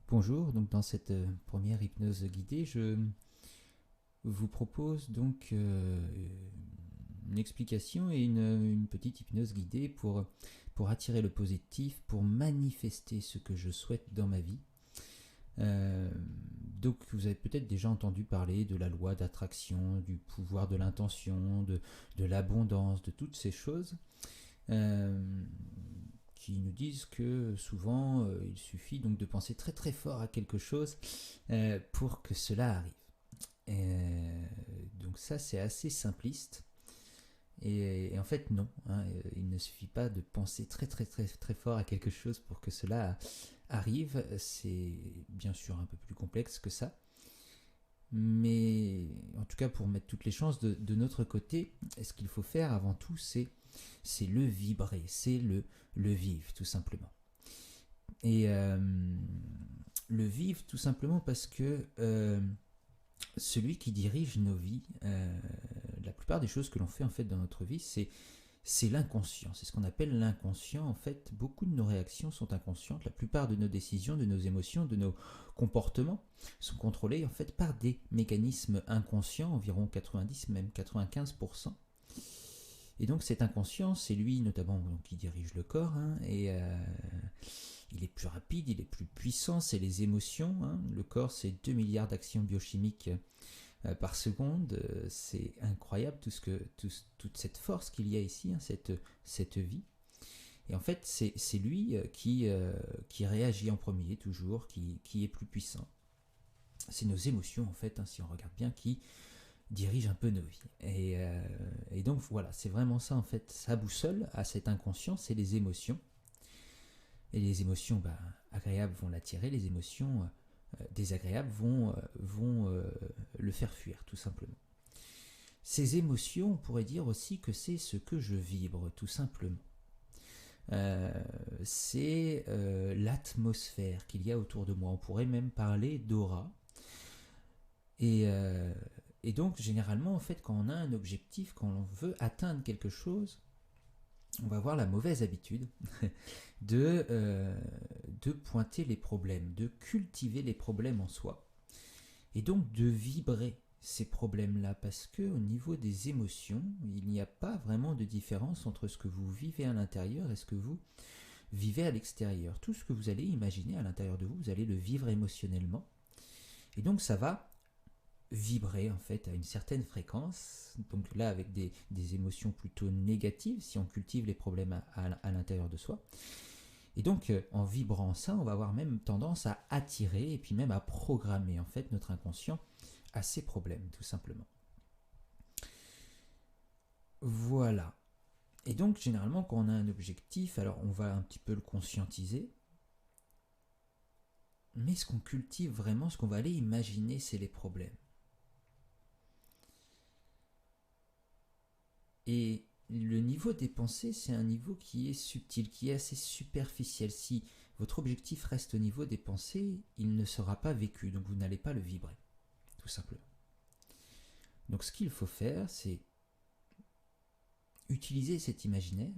Bonjour, donc dans cette première hypnose guidée, je vous propose donc une explication et une petite hypnose guidée pour attirer le positif, pour manifester ce que je souhaite dans ma vie. Euh, donc vous avez peut-être déjà entendu parler de la loi d'attraction, du pouvoir de l'intention, de l'abondance, de toutes ces choses. Euh, qui nous disent que souvent il suffit donc de penser très très fort à quelque chose pour que cela arrive. Donc ça c'est assez simpliste et en fait non, hein, il ne suffit pas de penser très très très très fort à quelque chose pour que cela arrive, c'est bien sûr un peu plus complexe que ça. Mais en tout cas, pour mettre toutes les chances de notre côté, ce qu'il faut faire avant tout, c'est le vibrer, c'est le vivre, tout simplement. Et le vivre, tout simplement parce que celui qui dirige nos vies, la plupart des choses que l'on fait en fait dans notre vie, c'est l'inconscient. C'est ce qu'on appelle l'inconscient. En fait, beaucoup de nos réactions sont inconscientes. La plupart de nos décisions, de nos émotions, de nos comportements sont contrôlés en fait par des mécanismes inconscients, environ 90, même 95%. Et donc cet inconscient, c'est lui notamment donc, qui dirige le corps, hein, et il est plus rapide, il est plus puissant, c'est les émotions. Hein. Le corps, c'est 2 milliards d'actions biochimiques par seconde. C'est incroyable toute cette force qu'il y a ici, hein, cette vie. Et en fait, c'est lui qui réagit en premier, toujours, qui est plus puissant. C'est nos émotions, en fait, hein, si on regarde bien, qui dirigent un peu nos vies. Et donc, voilà, c'est vraiment ça, en fait, sa boussole à cet inconscient, c'est les émotions. Et les émotions agréables vont l'attirer, les émotions désagréables vont le faire fuir, tout simplement. Ces émotions, on pourrait dire aussi que c'est ce que je vibre, tout simplement. C'est l'atmosphère qu'il y a autour de moi. On pourrait même parler d'aura. Et, euh, et donc, généralement, en fait, quand on a un objectif, quand on veut atteindre quelque chose, on va avoir la mauvaise habitude de, euh, de pointer les problèmes, de cultiver les problèmes en soi, et donc de vibrer ces problèmes-là, parce que au niveau des émotions, il n'y a pas vraiment de différence entre ce que vous vivez à l'intérieur et ce que vous vivez à l'extérieur. Tout ce que vous allez imaginer à l'intérieur de vous, vous allez le vivre émotionnellement, et donc ça va vibrer en fait à une certaine fréquence, donc là avec des émotions plutôt négatives si on cultive les problèmes à l'intérieur de soi. Et donc en vibrant ça, on va avoir même tendance à attirer et puis même à programmer en fait notre inconscient à ces problèmes tout simplement. Voilà. Et donc généralement quand on a un objectif, alors on va un petit peu le conscientiser, mais ce qu'on cultive vraiment, ce qu'on va aller imaginer, c'est les problèmes. Et le niveau des pensées, c'est un niveau qui est subtil, qui est assez superficiel. Si votre objectif reste au niveau des pensées, il ne sera pas vécu, donc vous n'allez pas le vibrer, tout simplement. Donc ce qu'il faut faire, c'est utiliser cet imaginaire,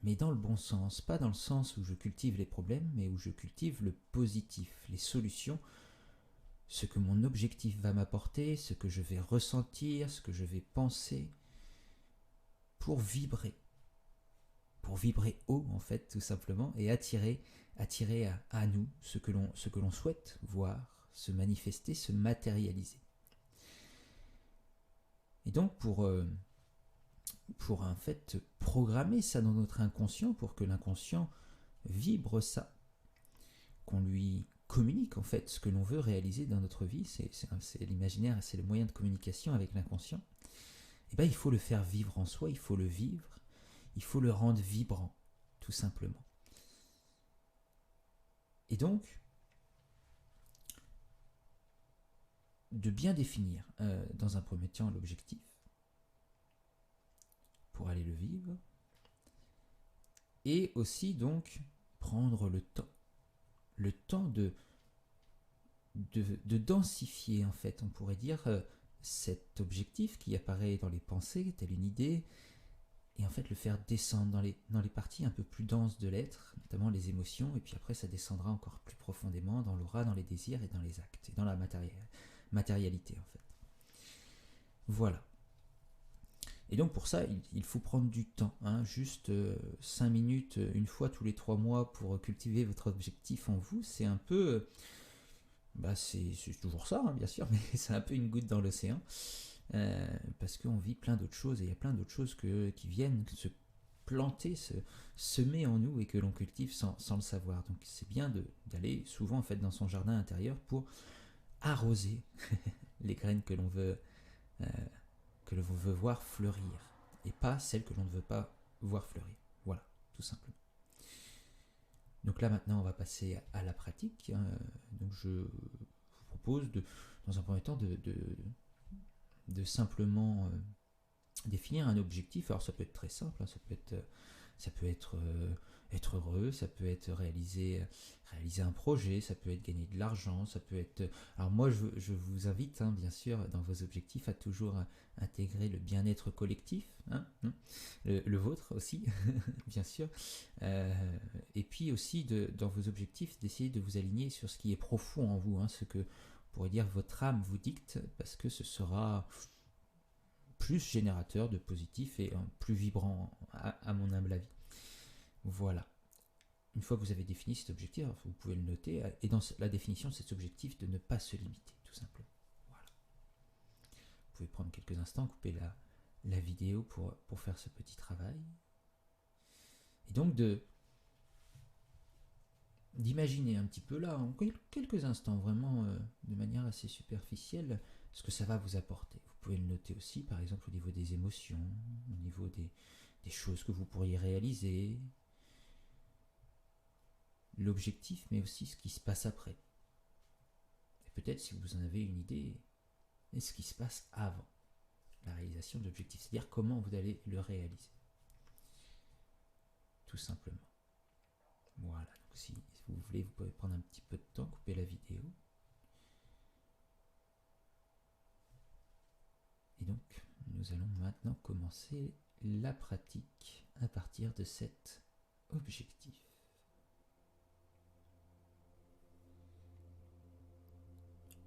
mais dans le bon sens, pas dans le sens où je cultive les problèmes, mais où je cultive le positif, les solutions, ce que mon objectif va m'apporter, ce que je vais ressentir, ce que je vais penser, pour vibrer haut en fait tout simplement et attirer à nous ce que l'on souhaite voir se manifester, se matérialiser. Et donc pour en fait programmer ça dans notre inconscient pour que l'inconscient vibre ça, qu'on lui communique en fait ce que l'on veut réaliser dans notre vie, c'est l'imaginaire, c'est le moyen de communication avec l'inconscient. Et il faut le faire vivre en soi, il faut le vivre, il faut le rendre vibrant tout simplement. Et donc de bien définir dans un premier temps l'objectif pour aller le vivre et aussi donc prendre le temps de densifier en fait, on pourrait dire cet objectif qui apparaît dans les pensées tel une idée et en fait le faire descendre dans les parties un peu plus denses de l'être, notamment les émotions, et puis après ça descendra encore plus profondément dans l'aura, dans les désirs et dans les actes, et dans la matérialité en fait. Voilà. Et donc pour ça, il faut prendre du temps, hein, juste 5 minutes une fois tous les 3 mois pour cultiver votre objectif en vous, c'est un peu... c'est toujours ça, hein, bien sûr, mais c'est un peu une goutte dans l'océan, parce qu'on vit plein d'autres choses, et il y a plein d'autres choses qui viennent se planter, se semer en nous, et que l'on cultive sans le savoir. Donc c'est bien d'aller souvent en fait dans son jardin intérieur pour arroser les graines que l'on veut voir fleurir, et pas celles que l'on ne veut pas voir fleurir. Voilà, tout simplement. Donc là maintenant on va passer à la pratique. Donc je vous propose dans un premier temps de simplement définir un objectif. Alors ça peut être très simple, hein, ça peut être être heureux, ça peut être réaliser un projet, ça peut être gagner de l'argent, ça peut être... Alors moi je vous invite bien sûr dans vos objectifs à toujours intégrer le bien-être collectif, le vôtre aussi, bien sûr, et puis aussi dans vos objectifs d'essayer de vous aligner sur ce qui est profond en vous, ce que on pourrait dire votre âme vous dicte, parce que ce sera plus générateur de positif et plus vibrant à mon humble avis. Voilà. Une fois que vous avez défini cet objectif, vous pouvez le noter, et dans la définition de cet objectif, de ne pas se limiter, tout simplement. Voilà. Vous pouvez prendre quelques instants, couper la vidéo pour faire ce petit travail. Et donc d'imaginer un petit peu là, en quelques instants, vraiment de manière assez superficielle, ce que ça va vous apporter. Vous pouvez le noter aussi, par exemple, au niveau des émotions, au niveau des choses que vous pourriez réaliser, l'objectif, mais aussi ce qui se passe après. Et peut-être, si vous en avez une idée, ce qui se passe avant la réalisation de l'objectif, c'est-à-dire comment vous allez le réaliser. Tout simplement. Voilà, donc si vous voulez, vous pouvez prendre un petit peu de temps, couper la vidéo. Et donc, nous allons maintenant commencer la pratique à partir de cet objectif.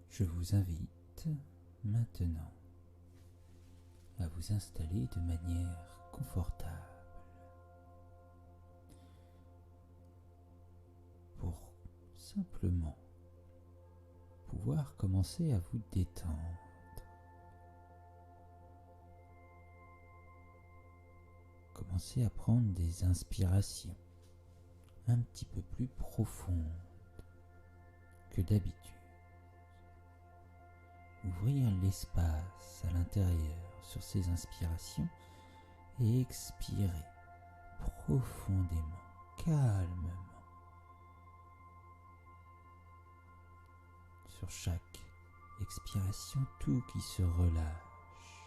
Je vous invite maintenant à vous installer de manière confortable pour simplement pouvoir commencer à vous détendre. Commencez à prendre des inspirations un petit peu plus profondes que d'habitude. Ouvrir l'espace à l'intérieur sur ces inspirations et expirer profondément, calmement. Sur chaque expiration, tout qui se relâche,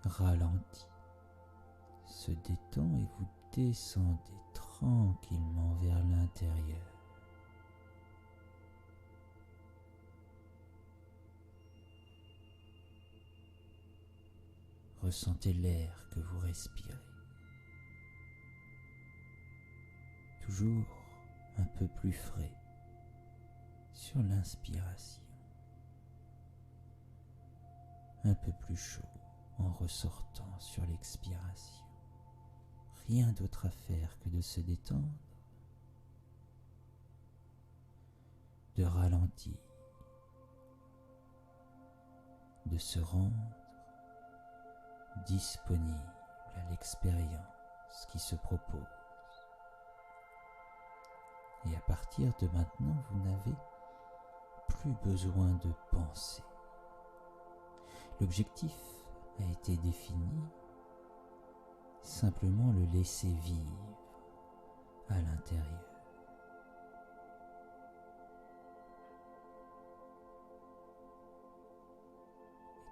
ralentit, se détend et vous descendez tranquillement vers l'intérieur. Ressentez l'air que vous respirez. Toujours un peu plus frais sur l'inspiration. Un peu plus chaud en ressortant sur l'expiration. Rien d'autre à faire que de se détendre, de ralentir, de se rendre disponible à l'expérience qui se propose. Et à partir de maintenant, vous n'avez plus besoin de penser. L'objectif a été défini, simplement le laisser vivre à l'intérieur.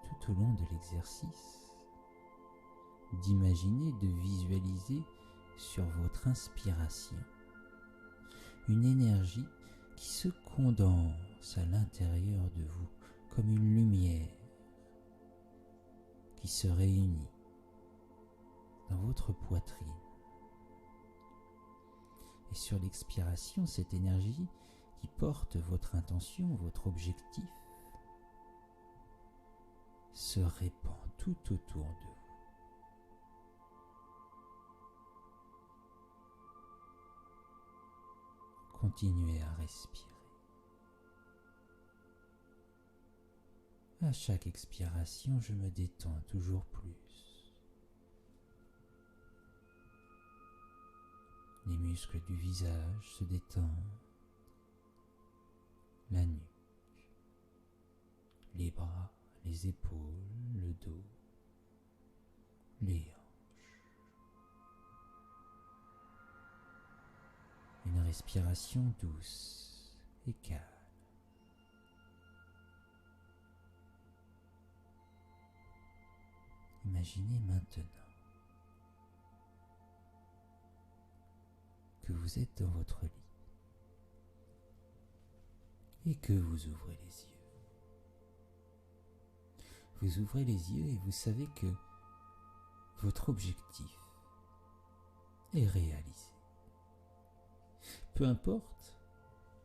Et tout au long de l'exercice, d'imaginer, de visualiser sur votre inspiration une énergie qui se condense à l'intérieur de vous comme une lumière qui se réunit dans votre poitrine. Et sur l'expiration, cette énergie qui porte votre intention, votre objectif, se répand tout autour de vous. Continuez à respirer. À chaque expiration, je me détends toujours plus. Les muscles du visage se détendent, la nuque, les bras, les épaules, le dos, les hanches. Une respiration douce et calme. Imaginez maintenant que vous êtes dans votre lit et que vous ouvrez les yeux. Vous ouvrez les yeux et vous savez que votre objectif est réalisé. Peu importe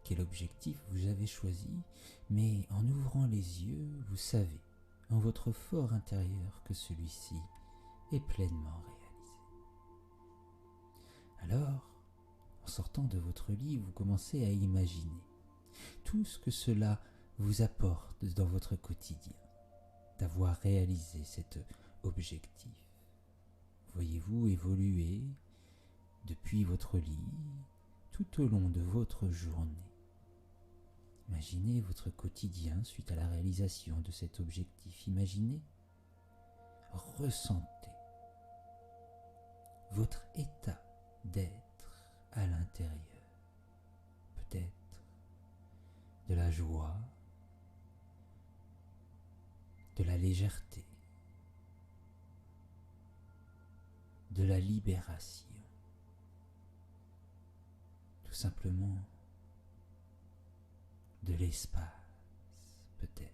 quel objectif vous avez choisi, mais en ouvrant les yeux, vous savez en votre fort intérieur que celui-ci est pleinement réalisé. Alors, en sortant de votre lit, vous commencez à imaginer tout ce que cela vous apporte dans votre quotidien, d'avoir réalisé cet objectif. Voyez-vous évoluer depuis votre lit tout au long de votre journée. Imaginez votre quotidien suite à la réalisation de cet objectif. Imaginez, ressentez votre état d'être à l'intérieur. Peut-être de la joie, de la légèreté, de la libération. Tout simplement de l'espace, peut-être.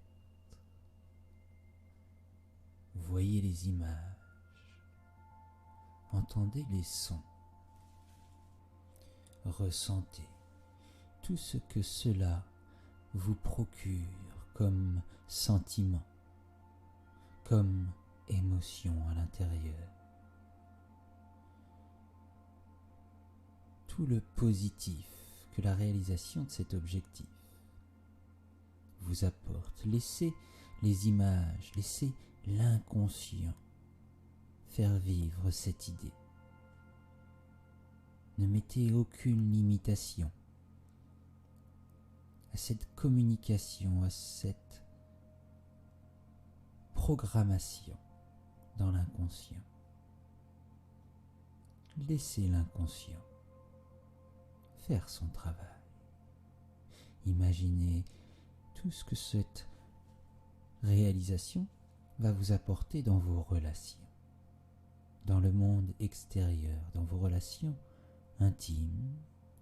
Voyez les images, entendez les sons, ressentez tout ce que cela vous procure comme sentiment, comme émotion à l'intérieur. Tout le positif que la réalisation de cet objectif vous apporte. Laissez les images, laissez l'inconscient faire vivre cette idée. Ne mettez aucune limitation à cette communication, à cette programmation dans l'inconscient. Laissez l'inconscient faire son travail. Imaginez tout ce que cette réalisation va vous apporter dans vos relations, dans le monde extérieur, dans vos relations intimes,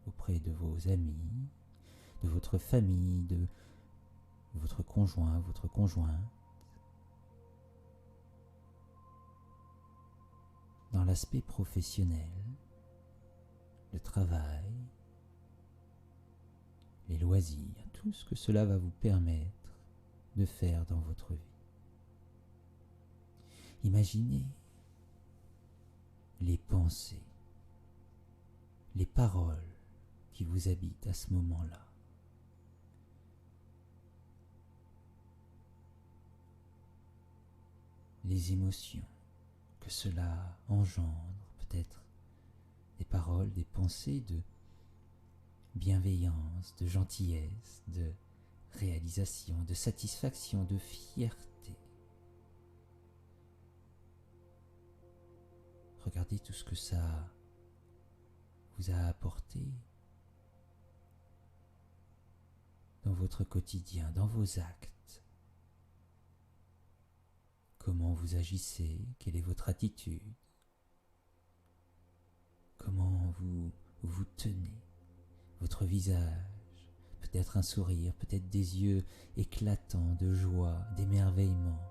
auprès de vos amis, de votre famille, de votre conjoint, votre conjointe, dans l'aspect professionnel, le travail, les loisirs, tout ce que cela va vous permettre de faire dans votre vie. Imaginez les pensées, les paroles qui vous habitent à ce moment-là. Les émotions que cela engendre, peut-être des paroles, des pensées de bienveillance, de gentillesse, de réalisation, de satisfaction, de fierté. Regardez tout ce que ça vous a apporté dans votre quotidien, dans vos actes. Comment vous agissez, quelle est votre attitude, comment vous vous tenez, votre visage, peut-être un sourire, peut-être des yeux éclatants de joie, d'émerveillement.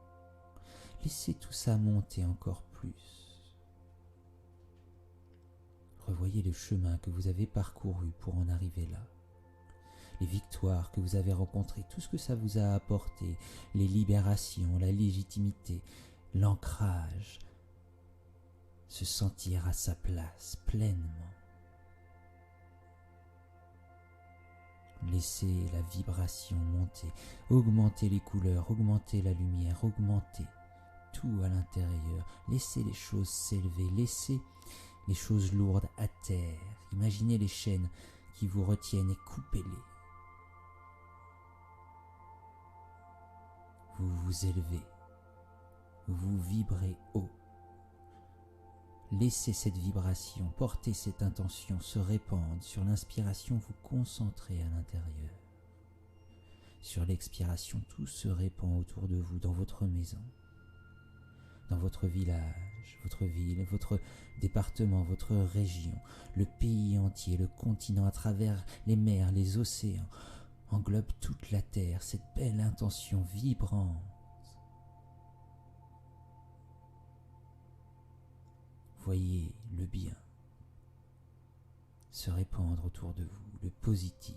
Laissez tout ça monter encore plus. Revoyez le chemin que vous avez parcouru pour en arriver là. Les victoires que vous avez rencontrées, tout ce que ça vous a apporté, les libérations, la légitimité, l'ancrage, se sentir à sa place pleinement. Laissez la vibration monter, augmentez les couleurs, augmentez la lumière, augmentez tout à l'intérieur. Laissez les choses s'élever, laissez les choses lourdes à terre. Imaginez les chaînes qui vous retiennent et coupez-les. Vous vous élevez, vous vibrez haut. Laissez cette vibration, portez cette intention se répandre. Sur l'inspiration, vous concentrez à l'intérieur. Sur l'expiration, tout se répand autour de vous, dans votre maison, dans votre village, votre ville, votre département, votre région, le pays entier, le continent, à travers les mers, les océans, englobe toute la terre, cette belle intention vibrante. Voyez le bien se répandre autour de vous, le positif.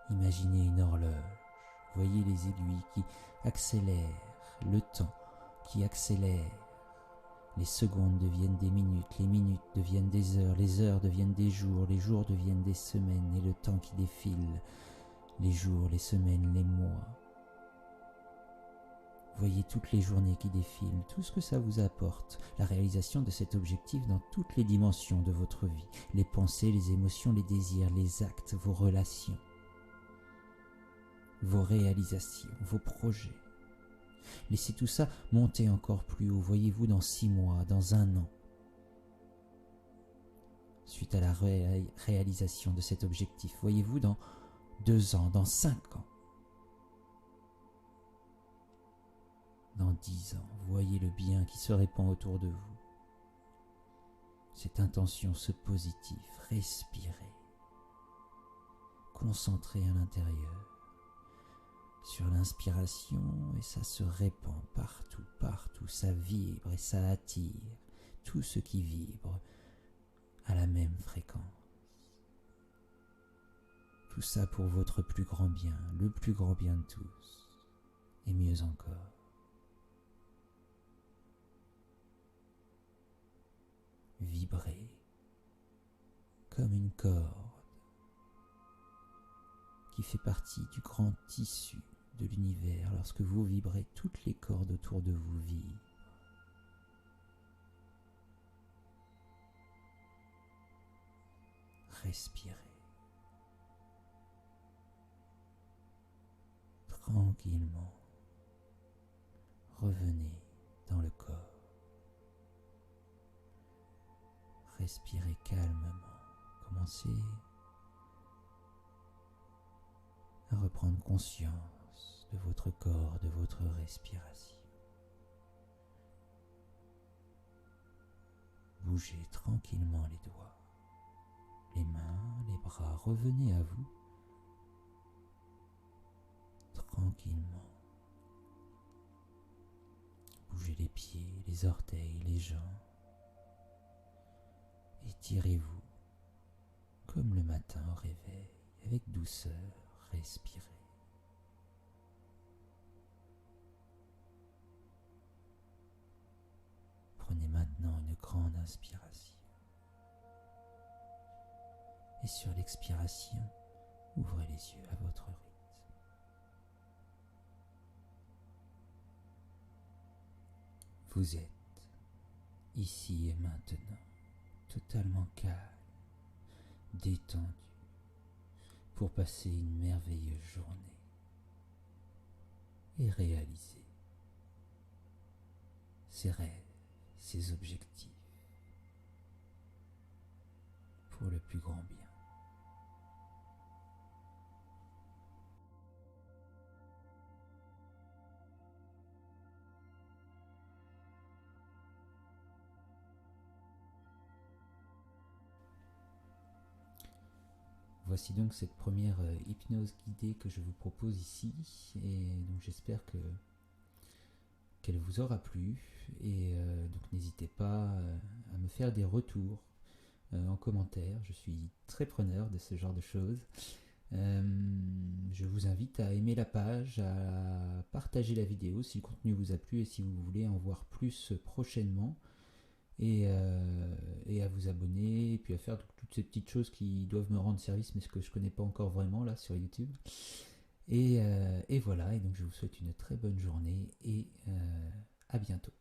Imaginez une horloge, voyez les aiguilles qui accélèrent, le temps qui accélère. Les secondes deviennent des minutes, les minutes deviennent des heures, les heures deviennent des jours, les jours deviennent des semaines, et le temps qui défile, les jours, les semaines, les mois. Voyez toutes les journées qui défilent, tout ce que ça vous apporte, la réalisation de cet objectif dans toutes les dimensions de votre vie, les pensées, les émotions, les désirs, les actes, vos relations, vos réalisations, vos projets. Laissez tout ça monter encore plus haut. Voyez-vous dans 6 mois, dans 1 an, suite à la réalisation de cet objectif. Voyez-vous dans 2 ans, dans 5 ans, dans 10 ans. Voyez le bien qui se répand autour de vous. Cette intention, ce positif, respirez, concentrez à l'intérieur sur l'inspiration et ça se répand partout, partout, ça vibre et ça attire tout ce qui vibre à la même fréquence. Tout ça pour votre plus grand bien, le plus grand bien de tous, et mieux encore. Vibrez comme une corde qui fait partie du grand tissu de l'univers. Lorsque vous vibrez, toutes les cordes autour de vous vibrent. Respirez. Tranquillement. Revenez dans le corps. Respirez calmement. Commencez à reprendre conscience de votre corps, de votre respiration. Bougez tranquillement les doigts, les mains, les bras, revenez à vous tranquillement. Bougez les pieds, les orteils, les jambes. Étirez-vous comme le matin au réveil, avec douceur, respirez. Prenez maintenant une grande inspiration. Et sur l'expiration, ouvrez les yeux à votre rythme. Vous êtes ici et maintenant, totalement calme, détendu, pour passer une merveilleuse journée et réaliser ses rêves, ses objectifs pour le plus grand bien. voici donc cette première hypnose guidée que je vous propose ici, et donc j'espère qu'elle vous aura plu, et donc n'hésitez pas à me faire des retours en commentaire, je suis très preneur de ce genre de choses. Je vous invite à aimer la page, à partager la vidéo si le contenu vous a plu et si vous voulez en voir plus prochainement, et à vous abonner, et puis à faire toutes ces petites choses qui doivent me rendre service, mais ce que je connais pas encore vraiment là sur YouTube. Et voilà, et donc je vous souhaite une très bonne journée, et à bientôt.